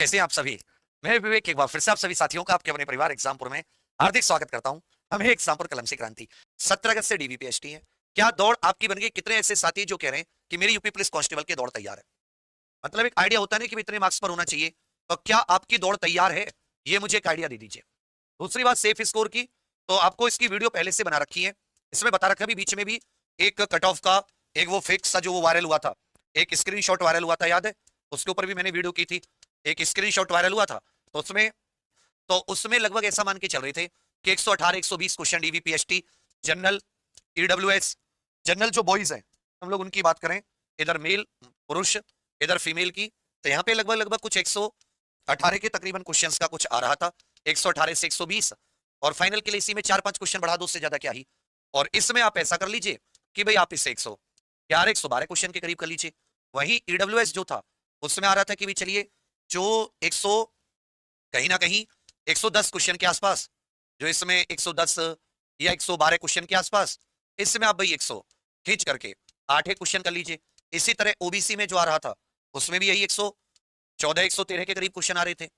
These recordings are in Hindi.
कैसे हैं आप सभी। मैं विवेक एक बार फिर से आप सभी साथियों का आपके अपने परिवार एग्जामपुर में हार्दिक स्वागत करता हूं। हमें एग्जामपुर कलम से क्रांति 17 अगस्त से डीवीपीएसटी है। क्या दौड़ आपकी बन गई? कितने ऐसे साथी जो कह रहे हैं कि मेरी यूपी पुलिस कांस्टेबल की दौड़ तैयार है? मतलब एक आइडिया होता है ना कि इतने मार्क्स पर होना चाहिए। तो क्या आपकी दौड़ तैयार है? ये मुझे एक आइडिया दे दीजिए। दूसरी बात सेफ स्कोर की, तो आपको इसकी वीडियो पहले से बना रखी है। इसमें बता रखा है, बीच में भी एक कट ऑफ का एक वो फिक्स सा जो वो वायरल हुआ था, एक स्क्रीनशॉट वायरल हुआ था, याद है? उसके ऊपर भी मैंने वीडियो की थी। एक स्क्रीनशॉट वायरल हुआ था, तो उसमें लगभग ऐसा मान के चल रहे थे कि 118 120 question DVPST general, EWS general जो बॉयज हैं हम लोग उनकी बात करें, इधर मेल पुरुष इधर फीमेल की, तो यहाँ पे लगभग लगभग कुछ 118 के तकरीबन क्वेश्चंस का कुछ आ रहा था, 118 से 120। और फाइनल के लिए इसी में 4-5 क्वेश्चन बढ़ा दो, उससे ज्यादा क्या ही। और इसमें आप ऐसा कर लीजिए कि भाई आप इसे 111 112 क्वेश्चन के करीब कर लीजिए। वही ईडब्ल्यूएस जो था उसमें आ रहा था कि भाई चलिए जो 100 कहीं ना कहीं 110 क्वेश्चन के आसपास, जो इसमें 110 या 112 क्वेश्चन के आसपास, इसमें आप भाई 100 खींच करके 8 क्वेश्चन कर लीजिए। इसी तरह ओबीसी में जो आ रहा था उसमें भी यही 114 113 के करीब क्वेश्चन आ रहे थे,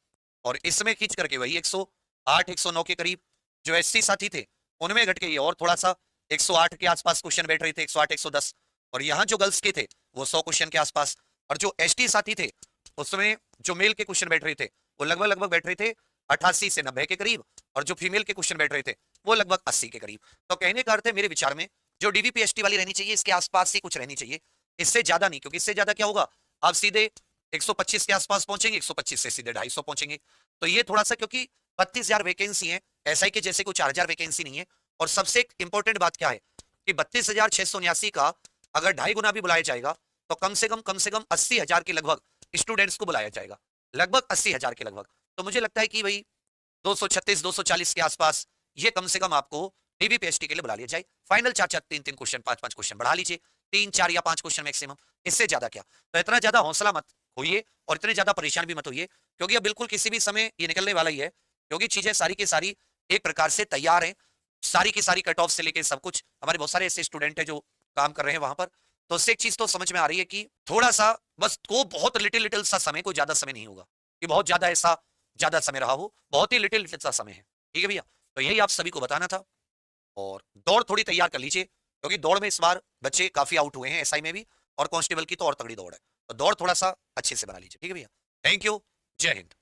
और इसमें खींच करके वही 108 109 के करीब। जो एससी साथी थे उनमें घट के ये और थोड़ा सा 108 के आसपास क्वेश्चन बैठ रहे थे, 108 110। और यहाँ जो गर्ल्स के थे वो 100 क्वेश्चन के आसपास। और जो एसटी साथी थे उसमें जो मेल के क्वेश्चन बैठ रहे थे वो लगभग लगभग बैठ रहे थे 88 से 90 के करीब, और जो फीमेल के क्वेश्चन बैठ रहे थे वो लगभग 80 के करीब। तो कहने का अर्थ है मेरे विचार में जो डीवीपीएसटी वाली रहनी चाहिए इसके आसपास ही कुछ रहनी चाहिए, इससे ज्यादा नहीं। क्योंकि इससे ज्यादा क्या होगा, आप सीधे 125 के आसपास पहुंचेंगे, 125 से सीधे 250 पहुंचेंगे। तो ये थोड़ा सा, क्योंकि 32,000 वैकेंसी है, एसआई के जैसे कोई 4,000 वैकेंसी नहीं है। और सबसे इंपॉर्टेंट बात क्या है कि 32,679 का अगर 2.5 गुना भी बुलाया जाएगा तो कम से कम 80,000 के लगभग स्टूडेंट्स को बुलाया जाएगा, लगभग 80,000 के लगभग। तो मुझे लगता है कि भाई 236 240 के आसपास ये कम से कम आपको डीबीपीएसटी के लिए बुला लिया जाए। फाइनल 4-4 3-3 क्वेश्चन 5-5 क्वेश्चन बढ़ा लीजिए, 3-4 या 5 क्वेश्चन मैक्सिमम, इससे ज्यादा क्या। तो इतना ज्यादा हौसला मत होइए और इतने ज्यादा परेशान भी मत होइए, क्योंकि अब बिल्कुल किसी भी समय ये निकलने वाला ही है। क्योंकि चीजें सारी की सारी एक प्रकार से तैयार है, सारी की सारी कट ऑफ से लेके सब कुछ। हमारे बहुत सारे ऐसे स्टूडेंट है जो काम कर रहे हैं वहां पर। तो उससे एक चीज तो समझ में आ रही है कि थोड़ा सा बस को बहुत लिटिल लिटिल सा समय, कोई ज्यादा समय नहीं होगा कि बहुत ज्यादा ऐसा ज्यादा समय रहा हो, बहुत ही लिटिल लिटिल सा समय है। ठीक है भैया, तो यही आप सभी को बताना था। और दौड़ थोड़ी तैयार कर लीजिए, क्योंकि दौड़ में इस बार बच्चे काफी आउट हुए हैं एसआई में भी, और कांस्टेबल की तो और तगड़ी दौड़ है। तो दौड़ थोड़ा सा अच्छे से बना लीजिए। ठीक है भैया, थैंक यू, जय हिंद।